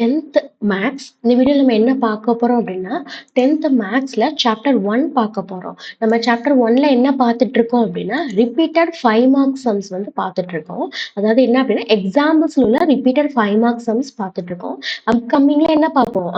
10th maths இந்த வீடியோல நம்ம என்ன பார்க்க போறோம் அப்படின்னா 10th மேத்ஸ்ல சாப்டர் 1 பார்க்க போறோம். நம்ம சாப்டர் 1ல என்ன பார்த்துட்டு இருக்கோம் அப்படின்னா ரிப்பீட்டட் 5 மார்க்ஸ் சம்ஸ் வந்து பார்த்துட்டு இருக்கோம். அதாவது என்ன அப்படின்னா எக்ஸாம்பிள்ஸ்ல உள்ள ரிப்பீட்டட் 5 மார்க்ஸ் சம்ஸ் பார்த்துட்டு இருக்கோம். அப்கமிங்ல என்ன பார்ப்போம்?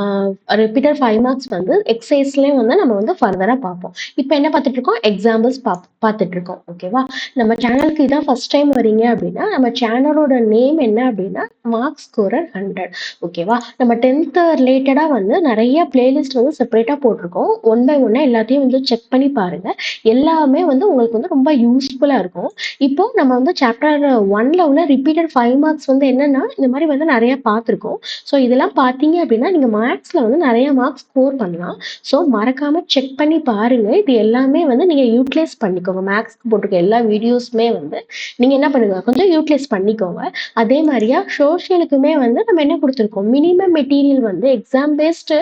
ரிப்பீட்டட் 5 மார்க்ஸ் வந்து எக்ஸசைஸ்லயும் வந்து நம்ம வந்து ஃபர்தரா பார்ப்போம். இப்போ என்ன பார்த்துட்டு இருக்கோம்? எக்ஸாம்பிள்ஸ் பார்த்துட்டு இருக்கோம். ஓகேவா? நம்ம சேனலுக்கு இதான் ஃபர்ஸ்ட் டைம் வரீங்க அப்படின்னா நம்ம சேனலோட நேம் என்ன அப்படின்னா மார்க் ஸ்கோரர் 100. ஓகேவா? நம்ம 10th ரிலேட்டடா வந்து நிறைய பிளேலிஸ்ட் வந்து செப்பரேட்டா போட்டிருக்கோம். ஒன் பை ஒன்னா எல்லாத்தையும் வந்து செக் பண்ணி பாருங்க. எல்லாமே வந்து உங்களுக்கு வந்து ரொம்ப யூஸ்ஃபுல்லா இருக்கும். இப்போ நம்ம வந்து சாப்டர் 1ல உள்ள ரிப்பீட்டட் 5 மார்க்ஸ் வந்து என்னன்னா இந்த மாதிரி வந்து நிறைய பார்த்துருக்கோம். ஸோ இதெல்லாம் பார்த்தீங்க அப்படின்னா நீங்க மேத்ஸ்ல வந்து நிறைய மார்க்ஸ் ஸ்கோர் பண்ணலாம். ஸோ மறக்காம செக் பண்ணி பாருங்க. இது எல்லாமே வந்து நீங்க யூட்டிலைஸ் பண்ணிக்கோங்க. மேத்ஸ்க்கு போட்டிருக்க எல்லா வீடியோஸுமே வந்து நீங்க என்ன பண்ணுங்க கொஞ்சம் யூட்டிலைஸ் பண்ணிக்கோங்க. அதே மாதிரியா சோஷியலுக்குமே வந்து நம்ம என்ன கொடுத்துருக்கோம்? மினிமம் மெட்டீரியல் வந்து எக்ஸாம் பேஸ்டு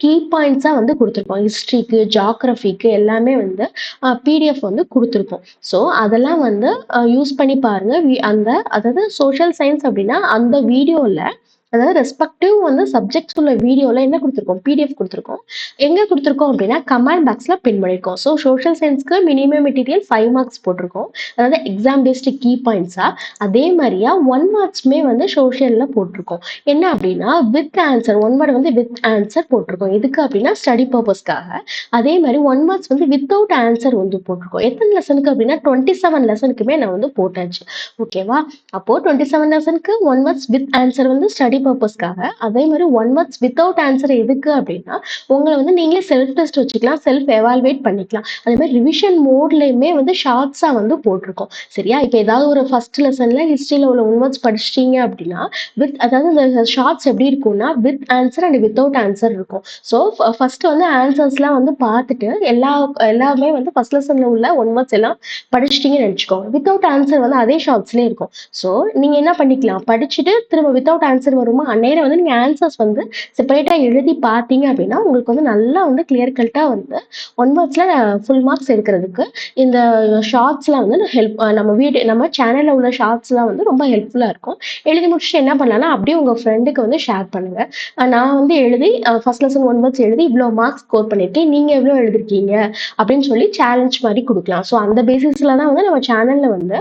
கீ பாயிண்ட்ஸாக வந்து கொடுத்துருக்கோம். ஹிஸ்ட்ரிக்கு ஜாகிரஃபிக்கு எல்லாமே வந்து பிடிஎஃப் வந்து கொடுத்துருக்கோம். ஸோ அதெல்லாம் வந்து யூஸ் பண்ணி பாருங்க. அதாவது சோஷியல் சயின்ஸ் அப்படின்னா அந்த வீடியோவில் அதாவது ரெஸ்பெக்டிவ் வந்து சப்ஜெக்ட்ஸ் உள்ள வீடியோவில் என்ன கொடுத்துருக்கோம்? பிடிஎஃப் கொடுத்துருக்கோம். எங்கே கொடுத்துருக்கோம் அப்படின்னா கமெண்ட் பாக்ஸில் பின் பண்ணியிருக்கோம். ஸோ சோஷியல் சயின்ஸ்க்கு மினிமம் மெட்டீரியல் 5 மார்க்ஸ் போட்டிருக்கோம். அதாவது எக்ஸாம் பேஸ்டு கீ பாயிண்ட்ஸாக. அதே மாதிரியா 1 மார்க்ஸ்மே வந்து சோஷியலில் போட்டிருக்கோம். என்ன அப்படின்னா வித் ஆன்சர் 1 வேர்டு வந்து வித் ஆன்சர் போட்டிருக்கோம். எதுக்கு அப்படின்னா ஸ்டடி பர்பஸ்க்காக. அதே மாதிரி 1 மார்க்ஸ் வந்து வித்தவுட் ஆன்சர் வந்து போட்டிருக்கோம். எத்தனை லெசனுக்கு அப்படின்னா 27 லெசனுக்குமே நான் வந்து போட்டாச்சு. ஓகேவா? அப்போ 27 லெசனுக்கு 1 மார்க்ஸ் வித் ஆன்சர் வந்து ஸ்டடி பர்பஸ்க்காக. அதே மாதிரி 1 மார்க்ஸ் வித்தவுட் ஆன்சர் எதுக்கு அப்படின்னா உங்களை வந்து நீங்களே செல்ஃப் டெஸ்ட் வச்சுக்கலாம், செல்ஃப் எவால்வேட் பண்ணிக்கலாம். அதே மாதிரி ரிவிஷன் மோட்லயுமே வந்து ஷார்ட்ஸா வந்து போட்டிருக்கோம். சரியா? இப்போ ஏதாவது ஒரு ஃபர்ஸ்ட் லெசன்ல ஹிஸ்டரியில உள்ள 1 வேர்ட்ஸ் படிச்சிட்டீங்க அப்படின்னா அதாவது இந்த ஷார்ட்ஸ் எப்படி இருக்கும்னா with answer and without answer இருக்கும். ஸோ ஃபர்ஸ்ட் வந்து ஆன்சர்ஸ்லாம் வந்து பார்த்துட்டு எல்லாமே வந்து ஃபர்ஸ்ட் லெசன்ல உள்ள 1 வேர்ட்ஸ் எல்லாம் படிச்சிட்டீங்கன்னு நினச்சிக்கோங்க. வித்தவுட் ஆன்சர் வந்து அதே ஷார்ட்ஸ்லேயே இருக்கும். ஸோ நீங்க என்ன பண்ணிக்கலாம்? படிச்சுட்டு திரும்ப வித்தவுட் ஆன்சர் வருமா அந்நேரம் வந்து நீங்க ஆன்சர்ஸ் வந்து செப்பரேட்டா எழுதி பார்த்தீங்க அப்படின்னா உங்களுக்கு வந்து நல்லா வந்து கிளியர் கட்டா வந்து 1 வேர்ட்ஸ்ல ஃபுல் மார்க்ஸ் எடுக்கிறதுக்கு இந்த ஷார்ட்ஸ்லாம் வந்து நம்ம சேனல்ல உள்ள ஷார்ட்ஸ்லாம் வந்து ரொம்ப ஹெல்ப்ஃபுல்லா இருக்கும். எழுதி முடிச்சுட்டு என்ன பண்ணலாம்னா அப்படியே உங்க ஃப்ரெண்டுக்கு வந்து ஷேர் பண்ணுங்க. நான் வந்து எழுதி ஃபர்ஸ்ட் லெசன் 1 வேர்ட்ஸ் எழுதி இவ்வளோ மார்க்ஸ் ஸ்கோர் பண்ணியிருக்கேன், நீங்க எவ்வளோ எழுதிருக்கீங்க அப்படின்னு சொல்லி சேலஞ்ச் மாதிரி கொடுக்கலாம். ஸோ அந்த பேசிஸ்ல தான் வந்து நம்ம சேனல்ல வந்து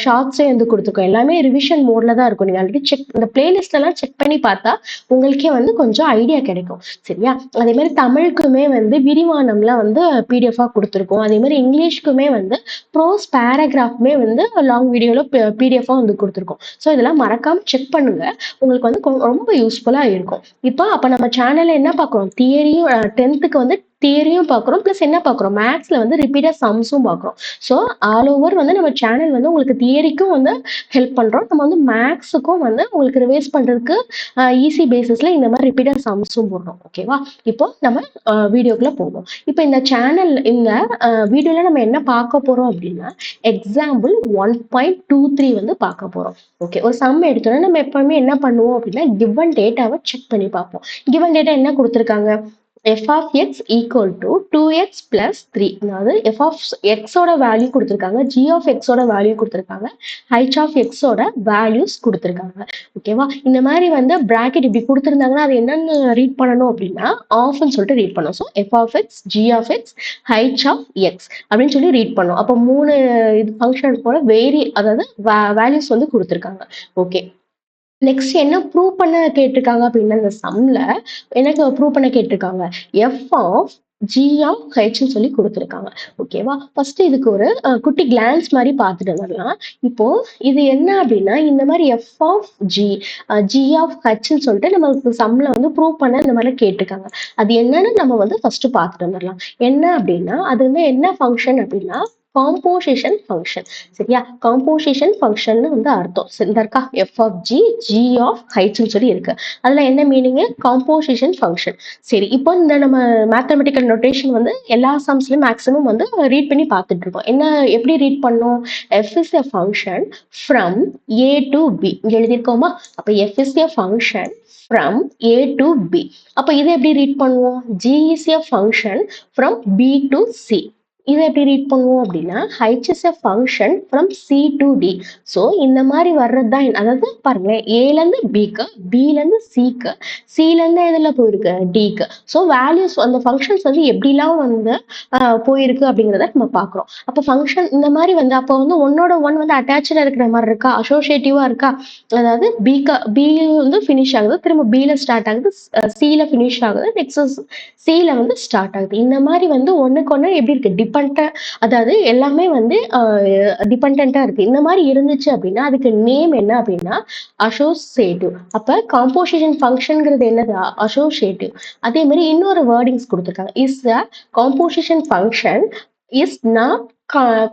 ஷார்ட்ஸே வந்து கொடுத்துருக்கோம். எல்லாமே ரிவிஷன் மோட்ல தான் இருக்கும். நீங்க ஆல்ரெடி இந்த பிளேலிஸ்ட் எல்லாம் செக் பண்ணி பார்த்தா உங்களுக்கே வந்து கொஞ்சம் ஐடியா கிடைக்கும். சரியா? அதே மாதிரி தமிழுக்குமே வந்து விரிவானம்லாம் வந்து பிடிஎஃபா கொடுத்துருக்கோம். அதே மாதிரி இங்கிலீஷ்க்குமே வந்து ப்ரோஸ் பேராகிராஃப்மே வந்து லாங் வீடியோல பிடிஎஃபா வந்து கொடுத்துருக்கோம். ஸோ இதெல்லாம் மறக்காம செக் பண்ணுங்க. உங்களுக்கு வந்து ரொம்ப யூஸ்ஃபுல்லா இருக்கும். அப்ப நம்ம சேனல்ல என்ன பார்க்குறோம்? தியரியும் 10th வந்து தியரியும் பார்க்குறோம். ப்ளஸ் என்ன பார்க்குறோம்? மேத்ஸ்ல வந்து ரிப்பீட்டட் சம்ஸும் பார்க்குறோம். ஸோ ஆல் ஓவர் வந்து நம்ம சேனல் வந்து உங்களுக்கு தியரிக்கும் வந்து ஹெல்ப் பண்றோம். நம்ம வந்து மேத்ஸுக்கும் வந்து உங்களுக்கு ரிவைஸ் பண்றதுக்கு ஈஸி பேசிஸ்ல இந்த மாதிரி ரிப்பீட்டட் சம்ஸும் போடுறோம். ஓகேவா? இப்போ நம்ம வீடியோக்குள்ள போவோம். இப்போ இந்த வீடியோல நம்ம என்ன பார்க்க போறோம் அப்படின்னா எக்ஸாம்பிள் 1.23 வந்து பார்க்க போறோம். ஓகே, ஒரு சம் எடுத்தோம்னா நம்ம எப்பவுமே என்ன பண்ணுவோம் அப்படின்னா கிவன் டேட்டாவை செக் பண்ணி பார்ப்போம். கிவன் டேட்டா என்ன கொடுத்துருக்காங்க? f of x equal to 2x plus 3. அதாவது f of x ஓட வேல்யூ கொடுத்துருக்காங்க, g of x ஓட வேல்யூ கொடுத்துருக்காங்க, h of x ஓட வேல்யூஸ் கொடுத்துருக்காங்க. ஓகேவா? இந்த மாதிரி வந்து பிராக்கெட் இப்படி கொடுத்துருந்தாங்கன்னா அது என்னன்னு ரீட் பண்ணணும் அப்படின்னா ஆஃப்னு சொல்லிட்டு ரீட் பண்ணணும். So f of x, g of x, h of x அப்படின்னு சொல்லி ரீட் பண்ணணும். அப்போ 3 இது ஃபங்க்ஷன் போல அதாவது வேல்யூஸ் வந்து கொடுத்துருக்காங்க. ஓகே, நெக்ஸ்ட் என்ன ப்ரூவ் பண்ண கேட்டிருக்காங்க அப்படின்னா இந்த சம்ல எனக்கு ப்ரூவ் பண்ண கேட்டிருக்காங்க எஃப் ஆஃப் ஜி ஆஃப் ஹெச்னு சொல்லி கொடுத்துருக்காங்க. ஓகேவா? ஃபர்ஸ்ட் இதுக்கு ஒரு குட்டி கிளான்ஸ் மாதிரி பார்த்துட்டு வரலாம். இப்போ இது என்ன அப்படின்னா இந்த மாதிரி எஃப் ஆஃப் ஜி ஆஃப் ஹெச்னு சொல்லிட்டு நமக்கு சம்ல வந்து ப்ரூவ் பண்ண இந்த மாதிரி கேட்டிருக்காங்க. அது என்னன்னு நம்ம வந்து ஃபர்ஸ்ட் பார்த்துட்டு வந்துடலாம். என்ன அப்படின்னா அது வந்து என்ன ஃபங்க்ஷன் அப்படின்னா காம்போசிஷன் ஃபங்க்ஷன். சரியா? காம்போசிஷன் ஃபங்க்ஷன் வந்து அர்த்தம். இந்த இருக்கா எஃப் ஆஃப் ஜி ஆஃப் ஹைட்ஸ்னு சொல்லி இருக்கு. அதுல என்ன மீனிங்? Composition function. சரி, இப்போ இந்த நம்ம மேத்தமெட்டிக்கல் நோட்டேஷன் வந்து எல்லா சம்ஸ்லயும் மேக்ஸிமம் வந்து ரீட் பண்ணி பார்த்துட்டு இருக்கோம். என்ன எப்படி ரீட் பண்ணோம்? F is a function from A to B எழுதியிருக்கோமா? அப்ப f is a function from A to B. அப்ப இதை எப்படி ரீட் பண்ணுவோம்? G is a function from B to C. இதை எப்படி ரீட் பண்ணுவோம் அப்படின்னா h is a function from c to d. So இந்த மாதிரி வர்றது தான் அதாவது பாருங்களேன், ஏலேருந்து பிக்கு, பிலேருந்து சிக்கு, சிலேருந்து எதில் போயிருக்கு டிக்கு. ஸோ வேல்யூஸ் அந்த ஃபங்க்ஷன்ஸ் வந்து எப்படிலாம் வந்து போயிருக்கு அப்படிங்கிறத நம்ம பார்க்குறோம். அப்போ ஃபங்க்ஷன் இந்த மாதிரி வந்து அப்போ வந்து ஒன்னோட ஒன் வந்து அட்டாச்சாக இருக்கிற மாதிரி இருக்கா, அசோசியேட்டிவாக இருக்கா. அதாவது பி வந்து ஃபினிஷ் ஆகுது, திரும்ப பியில் ஸ்டார்ட் ஆகுது, சியில் ஃபினிஷ் ஆகுது, நெக்ஸ்ட் சியில் வந்து ஸ்டார்ட் ஆகுது. இந்த மாதிரி வந்து ஒன்றுக்கு ஒன்று எப்படி இருக்கு டிபெண்ட்டாக, அதாவது எல்லாமே வந்து டிபெண்ட்டாக இருக்கு. இந்த மாதிரி இருந்துச்சு அப்படின்னா அதுக்கு நேம் என்ன அப்படின்னா அசோசியேட்டிவ். அப்போ காம்போசிஷன் ஃபங்க்ஷன்ங்கிறது என்னது அசோசியேட்டிவ். அதே மாதிரி இன்னொரு வேர்டிங்ஸ் கொடுத்துருக்காங்க, is a composition function is not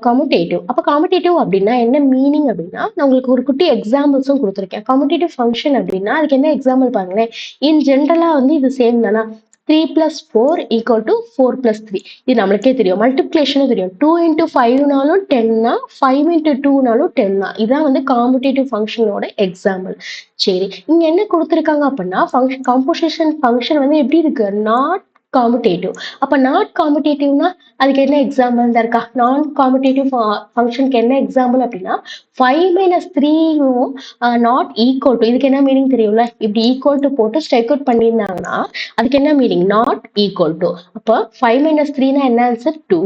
commutative. அப்போ கம்யூட்டேட்டிவ் அப்படின்னா என்ன மீனிங் அப்படின்னா, நான் உங்களுக்கு ஒரு குட்டி எக்ஸாம்பிள்ஸும் கொடுத்துருக்கேன். கம்யூட்டேட்டிவ் ஃபங்க்ஷன் அப்படின்னா அதுக்கு என்ன எக்ஸாம்பிள் பாருங்களேன். இன் ஜென்ரலா வந்து இது சேம் தானா, 3 + 4 = 4 + 3. இது நம்மளுக்கே தெரியும், மல்டிப்ளிகேஷனும் தெரியும். 2 × 5னாலும் 10 தான், 5 × 2னாலும் 10 தான். இதான் வந்து காம்படிட்டிவ் ஃபங்க்ஷனோட எக்ஸாம்பிள். சரி, இங்க என்ன கொடுத்துருக்காங்க அப்படின்னா காம்போசிஷன் ஃபங்க்ஷன் வந்து எப்படி இருக்கு, நாட் காம்படேட்டிவ். அப்ப நாட் காம்படேட்டிவ்னா அதுக்கு என்ன எக்ஸாம்பிள் தான் இருக்கா, நான் காம்படேட்டிவ் ஃபங்க்ஷனுக்கு என்ன எக்ஸாம்பிள் அப்படின்னா 5 - 3வும் நாட் ஈக்குவல் டு, இதுக்கு என்ன மீனிங் தெரியும்ல, இப்படி ஈக்குவல் டு போட்டு ஸ்ட்ரைக் அவுட் பண்ணியிருந்தாங்கன்னா அதுக்கு என்ன மீனிங், நாட் ஈக்குவல் டு. அப்போ 5 - 3னா என்ன ஆன்சர் 2,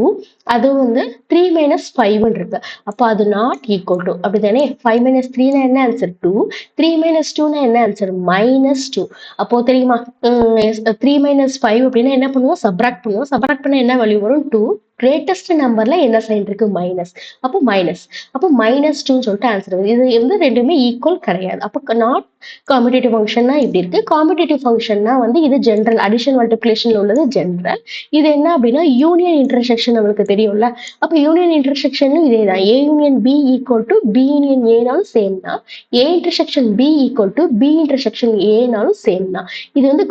அது வந்து 3 - 5 இருக்கு. அப்போ அது நாட் ஈக்குவல் டு, அப்படிதானே. 5 - 3னா என்ன ஆன்சர் 2, 3 - 2னா என்ன ஆன்சர் -2. அப்போ தெரியுமா 3 - 5 அப்படின்னா என்ன பண்ணுவோம், சப்ராக்ட் பண்ணுவோம். சப்ராக்ட் பண்ண என்ன வேல்யூ வரும் 2, கிரேட்டஸ்ட் நம்பர்ல என்ன சைன் இருக்கு மைனஸ். அப்போ -2ன்னு சொல்லிட்டு ஆன்சர் வருது. இது வந்து ரெண்டுமே ஈக்குவல் கிடையாது. அப்போ நாட் காம்படேட்டிவ் ஃபங்க்ஷன்னா இப்படி இருக்கு. காம்படேட்டிவ் ஃபங்க்ஷன்னா வந்து இது ஜென்ரல், அடிஷன் மல்டிப்ளிகேஷன்ல உள்ளது ஜென்ரல். இது என்ன அப்படின்னா யூனியன் இன்டர்செக்ஷன் நம்மளுக்கு தெரியும்ல. அப்போ யூனியன் இன்டர்செக்ஷனும் இதே தான், A union B = B union Aனாலும் சேம் தான், A intersection B = B intersection Aனாலும் சேம் தான். இது வந்து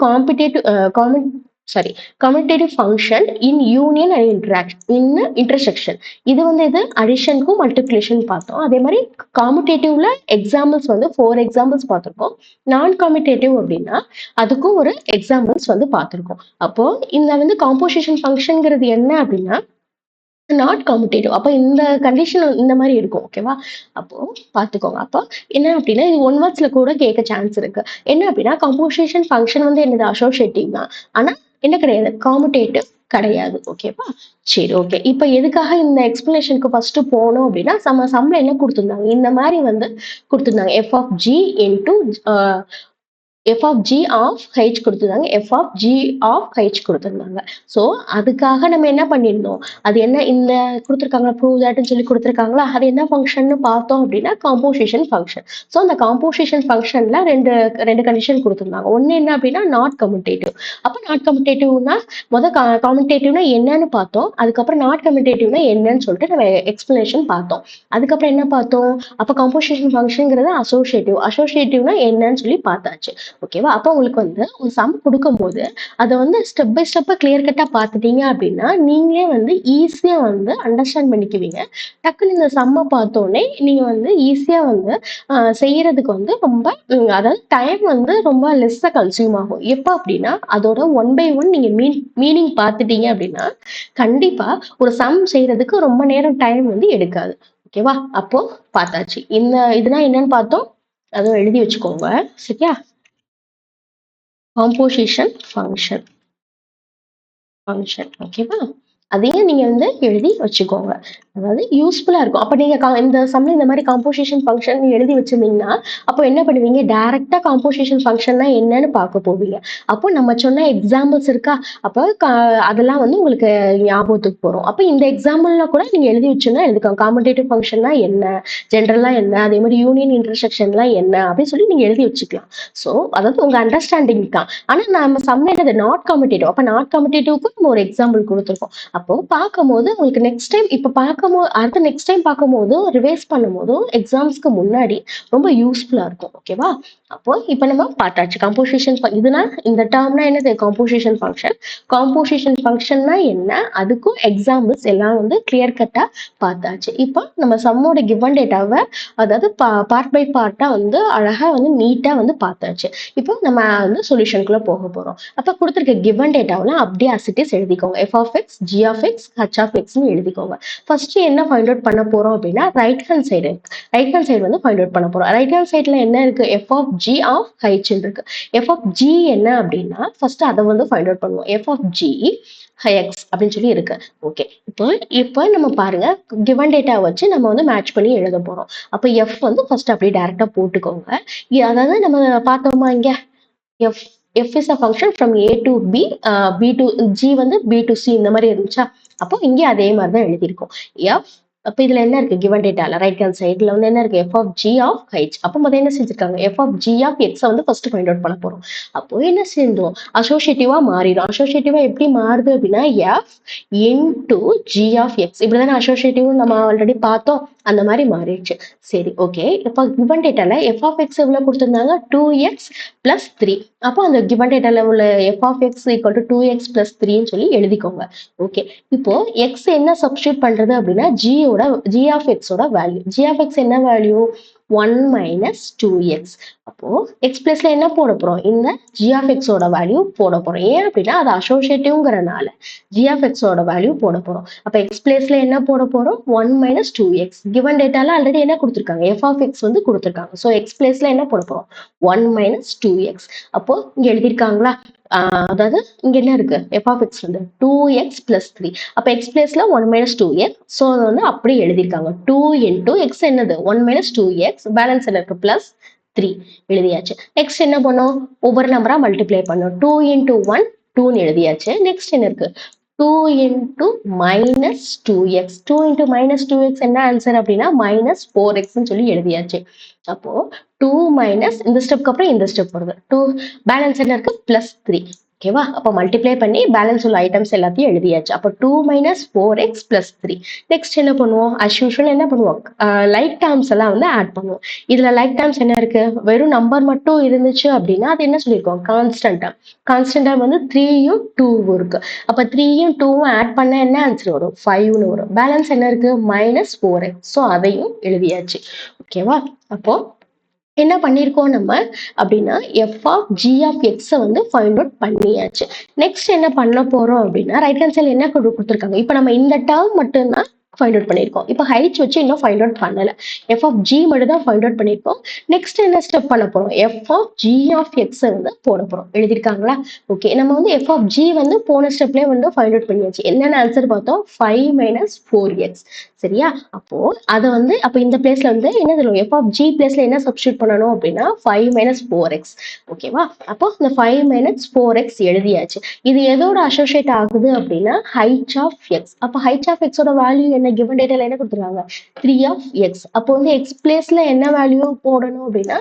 commutative function in union and intersection. இது வந்து இது அடிஷனுக்கும் மல்டிப்ளிகேஷன் பார்த்தோம். அதே மாதிரி காம்படேட்டிவ்ல எக்ஸாம்பிள்ஸ் வந்து 4 எக்ஸாம்பிள்ஸ் பார்த்துருக்கோம். நான் காம்படேட்டிவ் அப்படின்னா அதுக்கும் ஒரு எக்ஸாம்பிள்ஸ் வந்து பார்த்துருக்கோம். அப்போ இந்த வந்து காம்போசிஷன் ஃபங்க்ஷன்ங்கிறது என்ன அப்படின்னா நாட் காம்படேட்டிவ். அப்போ இந்த கண்டிஷன் இந்த மாதிரி இருக்கும். ஓகேவா, அப்போ பார்த்துக்கோங்க. அப்போ என்ன அப்படின்னா இது 1 வேர்ட்ஸ்ல கூட கேட்க சான்ஸ் இருக்கு. என்ன அப்படின்னா காம்போசிஷன் ஃபங்க்ஷன் வந்து என்னது அசோசியேட்டிவ் தான், ஆனா என்ன கிடையாது, காம்படேட்டிவ் கிடையாது. ஓகேவா, சரி ஓகே. இப்போ எதுக்காக இந்த எக்ஸ்பிளனேஷனுக்கு ஃபர்ஸ்ட் போனோம் அப்படின்னா சம்ல என்ன கொடுத்துருந்தாங்க, இந்த மாதிரி வந்து கொடுத்துருந்தாங்க, f(g) into f(g) of h கொடுத்துருந்தாங்க, f(g) of h கொடுத்துருந்தாங்க. ஸோ அதுக்காக நம்ம என்ன பண்ணியிருந்தோம், அது என்ன இந்த கொடுத்துருக்காங்களா ப்ரூவ் தட்னு சொல்லி கொடுத்துருக்காங்களா, அது என்ன ஃபங்க்ஷன் பார்த்தோம் அப்படின்னா காம்போசிஷன் ஃபங்க்ஷன். ஸோ அந்த காம்போசிஷன் ஃபங்க்ஷன்ல ரெண்டு கண்டிஷன் கொடுத்துருந்தாங்க. ஒன்று என்ன அப்படின்னா நாட் கம்யூட்டேட்டிவ். அப்போ நாட் கம்யூட்டேட்டிவ்னா காம்படேட்டிவ்னா என்னன்னு பார்த்தோம், அதுக்கப்புறம் நாட் கம்யூட்டேட்டிவ்னா என்னன்னு சொல்லிட்டு நம்ம எக்ஸ்பிளனேஷன் பார்த்தோம். அதுக்கப்புறம் என்ன பார்த்தோம், அப்போ காம்போசிஷன் ஃபங்க்ஷன்ங்கிறது அசோசியேட்டிவ்னா என்னன்னு சொல்லி பார்த்தாச்சு. ஓகேவா, அப்போ உங்களுக்கு வந்து ஒரு சம் கொடுக்கும்போது அதை வந்து ஸ்டெப் பை ஸ்டெப்பா கிளியர் கட்டா பார்த்துட்டீங்க அப்படின்னா நீங்களே வந்து ஈஸியா வந்து அண்டர்ஸ்டாண்ட் பண்ணிக்குவீங்க. டக்குன்னு இந்த சம்மை பார்த்தோன்னே நீங்க வந்து ஈஸியா வந்து செய்யறதுக்கு வந்து ரொம்ப அதாவது டைம் வந்து ரொம்ப லெஸ்ஸா கன்சியூம் ஆகும். எப்போ அப்படின்னா அதோட 1 by 1 நீங்க மீனிங் பார்த்துட்டீங்க அப்படின்னா கண்டிப்பா ஒரு சம் செய்யறதுக்கு ரொம்ப நேரம் டைம் வந்து எடுக்காது. ஓகேவா, அப்போ பார்த்தாச்சு. இதுனா என்னன்னு பார்த்தோம், அதுவும் எழுதி வச்சுக்கோங்க. சரியா, காம்போசிஷன் ஃபங்க்ஷன் ஓகேவா, அதையும் நீங்க வந்து எழுதி வச்சுக்கோங்க. அதாவது யூஸ்ஃபுல்லா இருக்கும். அப்ப நீங்க இந்த சம்ல இந்த மாதிரி காம்போசிஷன் ஃபங்க்ஷன் எழுதி வச்சிருந்தீங்கன்னா அப்போ என்ன பண்ணுவீங்க, டைரக்டா காம்போசிஷன் ஃபங்க்ஷன்னா என்னன்னு பார்க்க போவீங்க. அப்போ நம்ம சொன்ன எக்ஸாம்பிள்ஸ் இருக்கா, அப்போ அதெல்லாம் வந்து உங்களுக்கு ஞாபகத்துக்கு போறோம். அப்போ இந்த எக்ஸாம்பிள்ல கூட நீங்க எழுதி வச்சுன்னா எழுதிக்கோங்க, காம்படேட்டிவ் ஃபங்க்ஷன்னா என்ன, ஜென்ரலா என்ன, அதே மாதிரி யூனியன் இன்டர்செக்ஷன்லாம் என்ன அப்படின்னு சொல்லி நீங்க எழுதி வச்சுக்கலாம். ஸோ அதாவது உங்க அண்டர்ஸ்டாண்டிங் தான். ஆனா நம்ம சம்ல என்னது நாட் காம்படேட்டிவ். அப்ப நாட் காம்படேட்டிவ்க்கு நம்ம ஒரு எக்ஸாம்பிள் கொடுத்துருக்கோம். அப்போ பார்க்கும்போது உங்களுக்கு நெக்ஸ்ட் டைம் இப்போ பார்க்கும்போது அடுத்த நெக்ஸ்ட் டைம் பார்க்கும்போது ரிவைஸ் பண்ணும்போதும் எக்ஸாம்ஸ்க்கு முன்னாடி ரொம்ப யூஸ்ஃபுல்லா இருக்கும். ஓகேவா, அப்போ இப்போ நம்ம பார்த்தாச்சு காம்போசிஷன். இதுனா இந்த டேர்ம்னா என்னது, காம்போசிஷன் ஃபங்க்ஷன். காம்போசிஷன் ஃபங்க்ஷன்னா என்ன, அதுக்கும் எக்ஸாம்பிள்ஸ் எல்லாம் வந்து கிளியர் கட்டா பார்த்தாச்சு. இப்போ நம்ம சம்மோட கிவன் டேட்டாவை அதாவது பார்ட் பை பார்ட்டா வந்து அழகா வந்து நீட்டா வந்து பார்த்தாச்சு. இப்போ நம்ம வந்து சொல்யூஷனுக்குள்ள போக போறோம். அப்போ கொடுத்துருக்க கிவன் டேட்டாவெல்லாம் அப்படியே as it is எழுதிக்கோங்க. f(g) of X H of எக்ஸ்னு எழுதிக்கோங்க. ஃபர்ஸ்ட் என்ன ஃபைண்ட் அவுட் பண்ண போறோம் அப்படின்னா ரைட் ஹேண்ட் சைடு இருக்கு. ரைட் ஹேண்ட் சைடு வந்து ஃபைண்ட் அவுட் பண்ண போறோம். ரைட் ஹேண்ட் சைடுல என்ன இருக்கு? F of G of H இருக்கு. எஃப் ஆஃப் ஜி என்ன அப்படின்னா ஃபர்ஸ்ட் அதை வந்து ஃபைண்ட் அவுட் பண்ணுவோம். எஃப் ஆஃப் ஜி எக்ஸ் அப்படின்னு சொல்லி இருக்கு. ஓகே, இப்போ நம்ம பாருங்க, கிவன் டேட்டா வச்சு நம்ம வந்து மேட்ச் பண்ணி எழுத போறோம். அப்போ எஃப் வந்து ஃபர்ஸ்ட் அப்படியே டைரக்டா போட்டுக்கோங்க. அதாவது நம்ம பார்த்தோமா இங்க F F is a function from A to B, B to G வந்து பி டு சி இந்த மாதிரி இருந்துச்சா? அப்போ இங்கே அதே மாதிரி தான் எழுதியிருக்கோம். எஃப் அப்போ இதுல என்ன இருக்கு? கிவன் டேட்டால ரைட் ஹேண்ட் சைட்ல வந்து என்ன இருக்கு? F of G of H. அப்போ முதல்ல என்ன செஞ்சிருக்காங்க? எஃப் ஆஃப் ஜி ஆஃப் எக்ஸை வந்து ஃபர்ஸ்ட் ஃபைண்ட் அவுட் பண்ண போறோம். அப்போ என்ன செஞ்சோம்? அசோசியேட்டிவா மாறிடும். அசோசியேட்டிவா எப்படி மாறுது அப்படின்னா F into G of X. இப்படிதானே அசோசியேட்டிவ் நம்ம ஆல்ரெடி பார்த்தோம். அந்த மாதிரி மாறிடுச்சு. சரி, ஓகே. இப்போ கிவன் டேட்டால எஃப் ஆஃப் எக்ஸ் எவ்வளவு கொடுத்திருந்தாங்க? 2x plus 3. அப்போ அந்த கிவன் டேட்டால உள்ள F of X equal to 2x plus 3ன்னு சொல்லி எழுதிக்கோங்க. ஓகே, இப்போ எக்ஸ் என்ன சப்ஸ்டியூட் பண்றது அப்படின்னா ஜி ஆஃப் எக்ஸோட வேல்யூ. ஜி ஆஃப் எக்ஸ் என்ன வேல்யூ? 1 minus 2x. அப்போ எக்ஸ் பிளேஸ்ல என்ன போட போறோம்? இந்த ஜி ஆஃப் எக்ஸோட வேல்யூ போட போறோம். ஏன் அப்படின்னா அது அசோசியேட்டிவ்ங்கிறனால ஜி ஆஃப் எக்ஸோட வேல்யூ போட போறோம். அப்ப எக்ஸ் பிளேஸ்ல என்ன போட போறோம்? 1 minus 2x. கிவன் டேட்டால ஆல்ரெடி என்ன கொடுத்துருக்காங்க? எஃப் ஆஃப் எக்ஸ் வந்து கொடுத்துருக்காங்க. ஸோ எக்ஸ் பிளேஸ்ல என்ன போட போறோம்? 1 minus 2x. அப்போ இங்க எழுதியிருக்காங்களா? அதாவது இங்க என்ன இருக்கு? எஃப் ஆஃப் எக்ஸ் வந்து 2x plus 3. அப்ப எக்ஸ் பிளேஸ்ல 1 minus 2x. ஸோ அது வந்து அப்படியே எழுதியிருக்காங்க. 2 into x என்னது? 1 minus 2x. பேலன்ஸ் என்ன இருக்கு? பிளஸ் 3 எழுதியாச்சு. நெக்ஸ்ட் என்ன பண்ணோம்? ஒவ்வொரு நம்பரா மல்டிப்ளை பண்ணோம். 2 into 1 2ன்னு எழுதியாச்சு. நெக்ஸ்ட் என்ன இருக்கு? 2 into minus 2x. 2 into minus 2x என்ன ஆன்சர் அப்படின்னா minus 4x சொல்லி எழுதியாச்சு. அப்போ 2 minus இந்த ஸ்டெப்க்கு அப்புறம் இந்த ஸ்டெப் வருது. 2 பேலன்ஸ் என்ன இருக்கு? பிளஸ் 3. ஓகேவா? அப்போ மல்டிப்ளை பண்ணி பேலன்ஸ் உள்ள ஐட்டம்ஸ் எல்லாத்தையும் எழுதியாச்சு. அப்போ 2 minus 4x plus 3. நெக்ஸ்ட் என்ன பண்ணுவோம்? as usual என்ன பண்ணுவோம்? லைக் டேர்ம்ஸ் எல்லாம் வந்து ஆட் பண்ணுவோம். இதுல லைக் டேர்ம்ஸ் என்ன இருக்கு? வெறும் நம்பர் மட்டும் இருந்துச்சு அப்படின்னா அது என்ன சொல்லியிருக்கோம்? Constant term. கான்ஸ்டன்ட் டேர்ம் வந்து 3யும் 2வும் இருக்கு. அப்ப 3யும் 2வும் ஆட் பண்ண என்ன ஆன்சர் வரும்? 5ன்னு வரும். பேலன்ஸ் என்ன இருக்கு? minus 4x. ஸோ அதையும் எழுதியாச்சு. ஓகேவா? அப்போ என்ன பண்ணியிருக்கோம் நம்ம அப்படின்னா எஃப் ஆஃப் ஜி ஆஃப் எக்ஸை வந்து ஃபைண்ட் அவுட் பண்ணியாச்சு. நெக்ஸ்ட் என்ன பண்ண போறோம் அப்படின்னா ரைட் ஹேண்ட் சைடில் என்ன கொடுத்துருக்காங்க? இப்போ நம்ம இந்த டேர்ம் மட்டும்தான் ஃபைண்ட் அவுட் பண்ணியிருக்கோம். இப்போ ஹைச் வச்சு இன்னும் ஃபைண்ட் அவுட் பண்ணல. எஃப் ஆஃப் ஜி மட்டும் தான் ஃபைண்ட் அவுட் பண்ணியிருக்கோம். நெக்ஸ்ட் என்ன ஸ்டெப் பண்ண போறோம்? எஃப் ஆஃப் ஜி ஆஃப் எக்ஸை வந்து போட போறோம். எழுதியிருக்காங்களா? ஓகே, நம்ம வந்து எஃப் ஆஃப் ஜி வந்து போன ஸ்டெப்லேயே வந்து ஃபைண்ட் அவுட் பண்ணியாச்சு. என்னென்ன ஆன்சர் பார்த்தோம்? 5 minus 4x. சரியா? அப்போ அதை வந்து அப்போ இந்த பிளேஸ்ல வந்து என்ன சொல்லுவோம்? எஃப் ஆஃப் ஜி பிளேஸ்ல என்ன சப்ஸ்டியூட் பண்ணணும் அப்படின்னா 5 minus 4x. ஓகேவா? அப்போ இந்த 5 minus 4x எழுதியாச்சு. இது எதோட அசோசியேட் ஆகுது அப்படின்னா ஹைச் ஆஃப் எக்ஸ். அப்போ ஹைச் ஆஃப் எக்ஸோட வேல்யூ என்ன? கிவன் டேட்டால என்ன கொடுத்துருக்காங்க? 3 of x. அப்போ வந்து எக்ஸ் பிளேஸ்ல என்ன வேல்யூ போடணும் அப்படின்னா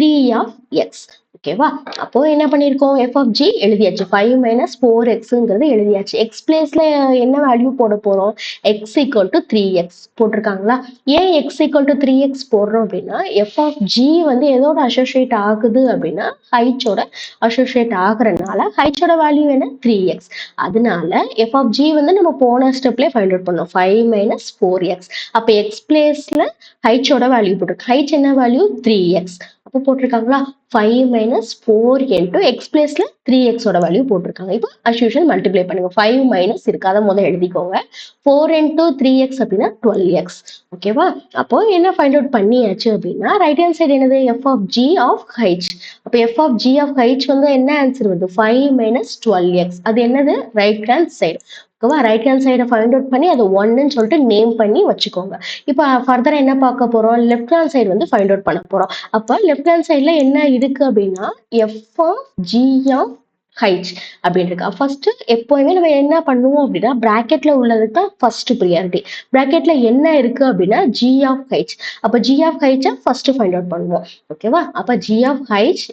3 of x. ஓகேவா? அப்போ என்ன பண்ணிருக்கோம்? எஃப் ஆஃப் ஜி எழுதியாச்சு. 5 minus 4xங்கிறது எழுதியாச்சு. எக்ஸ் பிளேஸ்ல என்ன வேல்யூ போட போறோம்? x equal to 3x போட்டிருக்காங்களா? ஏன் x equal to 3x போடுறோம் அப்படின்னா எஃப் ஆஃப் ஜி வந்து எதோட அசோசியேட் ஆகுது அப்படின்னா ஹைச்சோட அசோசியேட் ஆகுறதுனால ஹைச்சோட வேல்யூ என்ன? 3x. அதனால எஃப் ஆஃப் ஜி வந்து நம்ம போன ஸ்டெப்லேயே ஃபைண்ட் அவுட் பண்ணோம். 5 minus 4x. அப்போ எக்ஸ் பிளேஸ்ல ஹைச்சோட வேல்யூ போட்டிருக்கு. ஹைச் என்ன வேல்யூ? 3x. அப்போ போட்டிருக்காங்களா? 5 minus 4 into x பிளேஸ்ல 3x ஓட வேல்யூ போட்டிருக்காங்க. இப்போ as usual மல்டிப்ளை பண்ணுங்க. 5 மைனஸ் இருக்கு, அதை முதல்ல எழுதிக்கோங்க. 4 into 3x அப்படின்னா 12x. ஓகேவா? அப்போ என்ன ஃபைண்ட் அவுட் பண்ணியாச்சு அப்படின்னா ரைட் ஹேண்ட் சைடு என்னது? F of G of H. அப்போ f of G of h வந்து என்ன ஆன்சர் வருது? 5 minus 12x. அது என்னது? Right hand side. ஓகேவா? ரைட் ஹேண்ட் சைடை ஃபைண்ட் அவுட் பண்ணி அதை 1ன்னு சொல்லிட்டு நேம் பண்ணி வச்சுக்கோங்க. இப்போ ஃபர்தரா என்ன பார்க்க போறோம்? லெஃப்ட் ஹேண்ட் சைடு வந்து ஃபைண்ட் அவுட் பண்ண போறோம். அப்போ லெஃப்ட் ஹேண்ட் சைட்ல என்ன இருக்கு அப்படின்னா F of G of H அப்படின்னு இருக்கா. ஃபர்ஸ்ட் எப்போயுமே நம்ம என்ன பண்ணுவோம் அப்படின்னா பிராக்கெட்ல உள்ளதுக்கு தான் ஃபர்ஸ்ட் ப்ரியாரிட்டி. பிராக்கெட்ல என்ன இருக்கு அப்படின்னா ஜி ஆஃப் ஹைச். அப்போ ஜி ஆஃப் ஹைச்சை ஃபர்ஸ்ட் ஃபைண்ட் அவுட் பண்ணுவோம். ஓகேவா? அப்போ ஜி ஆஃப் ஹைச்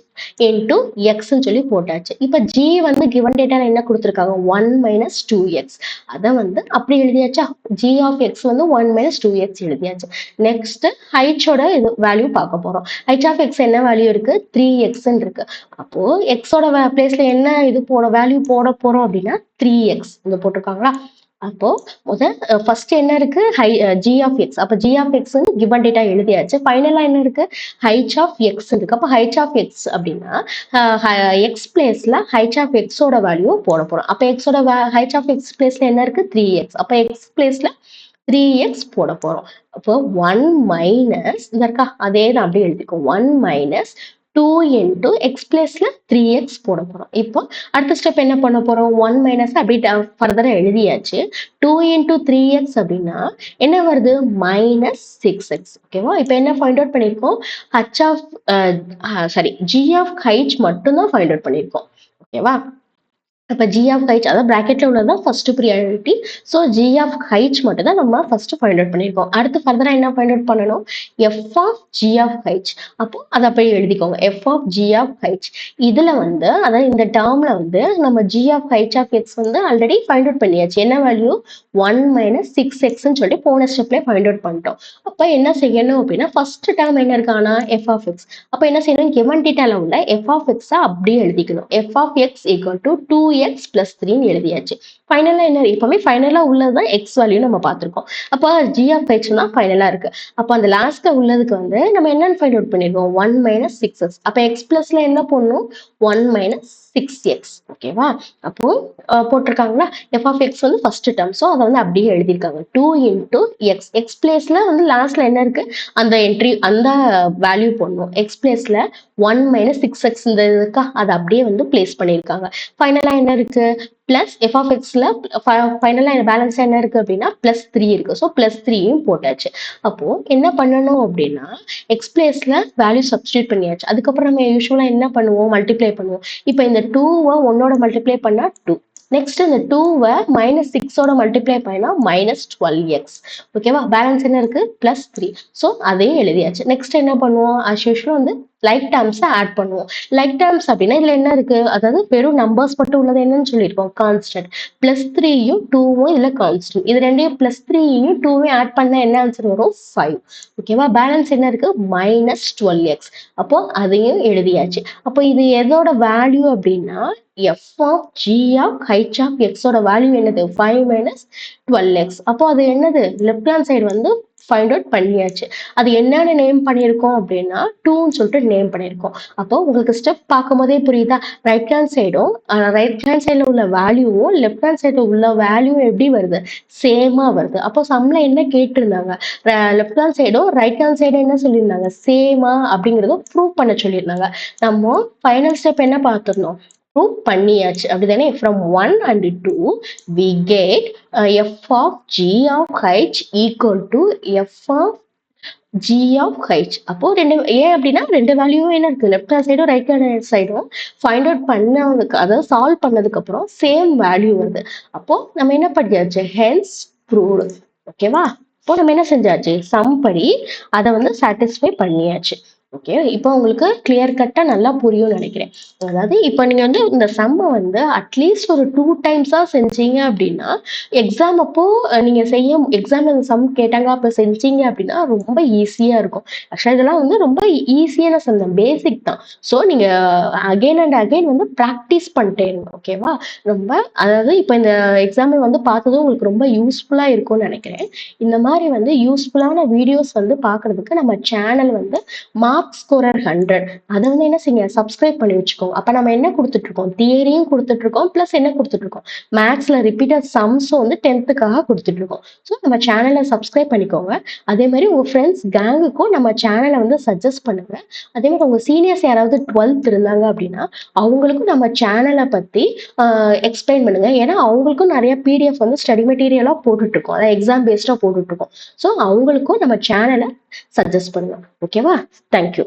இன்டூ எக்ஸ்ன்னு சொல்லி போட்டாச்சு. இப்போ ஜி வந்து கிவன் டேட்டால என்ன கொடுத்துருக்காங்க? 1 minus 2x. அதை வந்து அப்படி எழுதியாச்சா? ஜி ஆஃப் எக்ஸ் வந்து 1 minus 2x எழுதியாச்சு. நெக்ஸ்ட் ஹைச்சோட இது வேல்யூ பார்க்க போறோம். ஹைச் ஆஃப் எக்ஸ் என்ன வேல்யூ இருக்கு? 3x இருக்கு. அப்போ எக்ஸோட பிளேஸ்ல என்ன இது வேல்யூ போட போறோம் அப்படின்னா 3x இங்க போட்டிருக்காங்களா? அப்போ ஃபர்ஸ்ட் என்ன இருக்கு g of x. அப்ப g of x given data எழுதியாச்சு. ஃபைனலா என்ன இருக்கு h of x இருக்கு. அப்ப h of x அப்படின்னா x பிளேஸ்ல h of x ஓட வேல்யூ போட போறோம். அப்ப x ஓட h of x பிளேஸ்ல என்ன இருக்கு 3x. அப்ப x பிளேஸ்ல 3x போட போறோம். அப்போ 1 மைனஸ் இந்த இருக்கா அதே தான் அப்படியே எழுதிக்கோ 1 மைனஸ் 2 into x பிளேஸ்ல 3x போட போறோம். இப்போ அடுத்த ஸ்டெப் என்ன பண்ண போறோம் 1 மைனஸ் அப்படியே ஃபர்தரா எழுதியாச்சு. 2 into 3x அப்படின்னா என்ன வருது மைனஸ் 6x. ஓகேவா இப்போ என்ன ஃபைண்ட் அவுட் பண்ணியிருக்கோம் h of sorry g of h மட்டும் தான் ஃபைண்ட் அவுட் பண்ணியிருக்கோம். ஓகேவா அப்ப g of h அதாவது பிராக்கெட்ல உள்ளதான் first priority. So g of h மட்டும் தான் நம்ம ஃபர்ஸ்ட் ஃபைண்ட் அவுட் பண்ணியிருக்கோம். அடுத்து ஃபர்தரா என்ன ஃபைண்ட் அவுட் பண்ணணும் f of g of h. அப்போ அதை அப்படியே எழுதிக்கோங்க f of g of h. இதுல அதாவது இந்த டேர்ம்ல நம்ம g of h of x already find out பண்ணியாச்சு. என்ன வேல்யூ 1 மைனஸ் 6xன்னு சொல்லி போன ஸ்டெப்ல ஃபைண்ட் அவுட் பண்ணிட்டோம். அப்ப என்ன செய்யணும் அப்படின்னா ஃபர்ஸ்ட் டேர்ம் என்ன இருக்கானா f of x. அப்ப என்ன செய்யணும் கிவன் டேட்டால உள்ள f of x அப்படியே எழுதிக்கணும். f of x equal to 2x plus 3 எழுதியாச்சு. ஃபைனலா என்ன எப்பவுமே ஃபைனலா உள்ளதுதான் எக்ஸ் வேல்யூ நம்ம பார்த்திருக்கோம். அப்ப g of h தான் ஃபைனலா இருக்கு. அப்ப அந்த லாஸ்ட்ல உள்ளதுக்கு நம்ம என்னன்னு ஃபைண்ட் அவுட் பண்ணிருக்கோம் 1 மைனஸ் 6x. அப்ப எக்ஸ் பிளஸ்ல என்ன போடணும் 1 மைனஸ் 6x. ஓகேவா அப்போ போட்டிருக்காங்களா f of x first term. So அதை அப்படியே எழுதியிருக்காங்க 2 into x. எக்ஸ் பிளேஸ்ல லாஸ்ட்ல என்ன இருக்கு அந்த என்ட்ரி அந்த வேல்யூ போடணும். எக்ஸ் பிளேஸ்ல 1 மைனஸ் 6x இந்த இருக்கா அதை அப்படியே பிளேஸ் பண்ணியிருக்காங்க. ஃபைனலா என்ன இருக்கு பிளஸ் எஃப் ஆஃப் எக்ஸ்ல ஃபைனலா பேலன்ஸ் என்ன இருக்கு அப்படின்னா பிளஸ் 3 இருக்கு. ஸோ பிளஸ் 3யும் போட்டாச்சு. அப்போ என்ன பண்ணணும் அப்படின்னா எக்ஸ் பிளேஸ்ல வேல்யூ சப்ஸ்டியூட் பண்ணியாச்சு. அதுக்கப்புறம் நம்ம யூஸ்வலா என்ன பண்ணுவோம் மல்டிப்ளை பண்ணுவோம். இப்போ இந்த 2வை 1ஓட மல்டிப்ளை பண்ணா 2. நெக்ஸ்ட் இந்த 2வை மைனஸ் 6ஓட மல்டிப்ளை பண்ணா மைனஸ் 12x. ஓகேவா பேலன்ஸ் என்ன இருக்கு பிளஸ் 3. ஸோ அதையும் எழுதியாச்சு. நெக்ஸ்ட் என்ன பண்ணுவோம் ஆஸ் யூஸ்வல் லைக் டேர்ம்ஸை ஆட் பண்ணுவோம். லைக் டேர்ம்ஸ் அப்படின்னா இதுல என்ன இருக்கு அதாவது வெறும் நம்பர்ஸ் மட்டும் உள்ளது என்னன்னு சொல்லியிருக்கோம் கான்ஸ்டன்ட். பிளஸ் 3யும் 2வும் இதுல கான்ஸ்டன்ட். இது ரெண்டையும் பிளஸ் 3யும் 2வையும் ஆட் பண்ணா என்ன ஆன்சர் வரும் 5. ஓகேவா பேலன்ஸ் என்ன இருக்கு மைனஸ் 12x. அப்போ அதையும் எழுதியாச்சு. அப்போ இது எதோட வேல்யூ அப்படின்னா f of g of h of x ஓட வேல்யூ என்னது 5 மைனஸ் 12x. அப்போ அது என்னது left hand side find out பண்ணியாச்சு. அது என்னன்னு நேம் பண்ணியிருக்கோம் அப்படின்னா 2ன்னு சொல்லிட்டு நேம் பண்ணியிருக்கோம். அப்போ உங்களுக்கு ஸ்டெப் பார்க்கும் போதே புரியுதா ரைட் ஹேண்ட் சைடும் ரைட் ஹேண்ட் சைடில் உள்ள வேல்யூவும் லெஃப்ட் ஹேண்ட் சைடில் உள்ள வேல்யூவும் எப்படி வருது சேமா வருது. அப்போ சம்ல என்ன கேட்டிருந்தாங்க லெஃப்ட் ஹேண்ட் சைடும் ரைட் ஹேண்ட் சைடும் என்ன சொல்லியிருந்தாங்க சேமா அப்படிங்கிறத ப்ரூவ் பண்ண சொல்லியிருந்தாங்க. நம்ம ஃபைனல் ஸ்டெப் என்ன பார்த்துருந்தோம் ப்ரூவ் பண்ணியாச்சு அப்படிதானே. From 1 and 2 we get f of g of h equal to f of g of h. அப்போ ரெண்டு ஏன் அப்படின்னா ரெண்டு வேல்யூவும் என்ன இருக்கு லெஃப்ட் ஹேண்ட் சைடும் ரைட் ஹேண்ட் சைடும் ஃபைண்ட் அவுட் பண்ணதுக்கு அதாவது சால்வ் பண்ணதுக்கு அப்புறம் சேம் வேல்யூ வருது. அப்போ நம்ம என்ன பண்ணியாச்சு ஹென்ஸ் ப்ரூவ்டு. ஓகேவா இப்போ நம்ம என்ன செஞ்சாச்சு சம் படி அதை சாட்டிஸ்ஃபை பண்ணியாச்சு. ஓகே இப்போ உங்களுக்கு கிளியர் கட்டா நல்லா புரியும்னு நினைக்கிறேன். அதாவது இப்போ நீங்க இந்த சம்மை அட்லீஸ்ட் ஒரு 2 டைம்ஸா செஞ்சீங்க அப்படின்னா எக்ஸாம் அப்போ நீங்க எக்ஸாம் சம் கேட்டாங்க அப்ப செஞ்சீங்க அப்படின்னா ரொம்ப ஈஸியா இருக்கும். ஆக்சுவலா இதெல்லாம் ரொம்ப ஈஸியான சம் தான் பேசிக் தான். ஸோ நீங்க அகைன் அண்ட் அகைன் ப்ராக்டிஸ் பண்ணிட்டே இருங்க. ஓகேவா ரொம்ப அதாவது இப்போ இந்த எக்ஸாம்பிள் பார்த்ததும் உங்களுக்கு ரொம்ப யூஸ்ஃபுல்லா இருக்கும்னு நினைக்கிறேன். இந்த மாதிரி யூஸ்ஃபுல்லான வீடியோஸ் பார்க்கறதுக்கு நம்ம சேனல் மார்க் ஸ்கோரர் 100 அதை என்ன செய்யுங்க சப்ஸ்கிரைப் பண்ணி வச்சுக்கோங்க. அப்ப நம்ம என்ன கொடுத்துட்டு இருக்கோம் தியரியும் கொடுத்துட்டு இருக்கோம் பிளஸ் என்ன கொடுத்துட்டு இருக்கோம் மேத்ஸ்ல ரிப்பீட்டட் சம்ஸும் 10th கொடுத்துட்டு இருக்கோம். ஸோ நம்ம சேனலை சப்ஸ்கிரைப் பண்ணிக்கோங்க. அதே மாதிரி உங்க ஃப்ரெண்ட்ஸ் கேங்குக்கும் நம்ம சேனலை சஜஸ்ட் பண்ணுங்க. அதே மாதிரி உங்க சீனியர்ஸ் யாராவது 12th இருந்தாங்க அப்படின்னா அவங்களுக்கும் நம்ம சேனலை பத்தி எக்ஸ்பிளைன் பண்ணுங்க. ஏன்னா அவங்களுக்கும் நிறைய பிடிஎஃப் ஸ்டடி மெட்டீரியலா போட்டுட்டு இருக்கோம் அதாவது எக்ஸாம் பேஸ்டா போட்டுட்டு இருக்கோம். ஸோ அவங்களுக்கும் நம்ம சேனலை சஜஸ்ட் பண்ணுங்க. ஓகேவா தேங்க்யூ.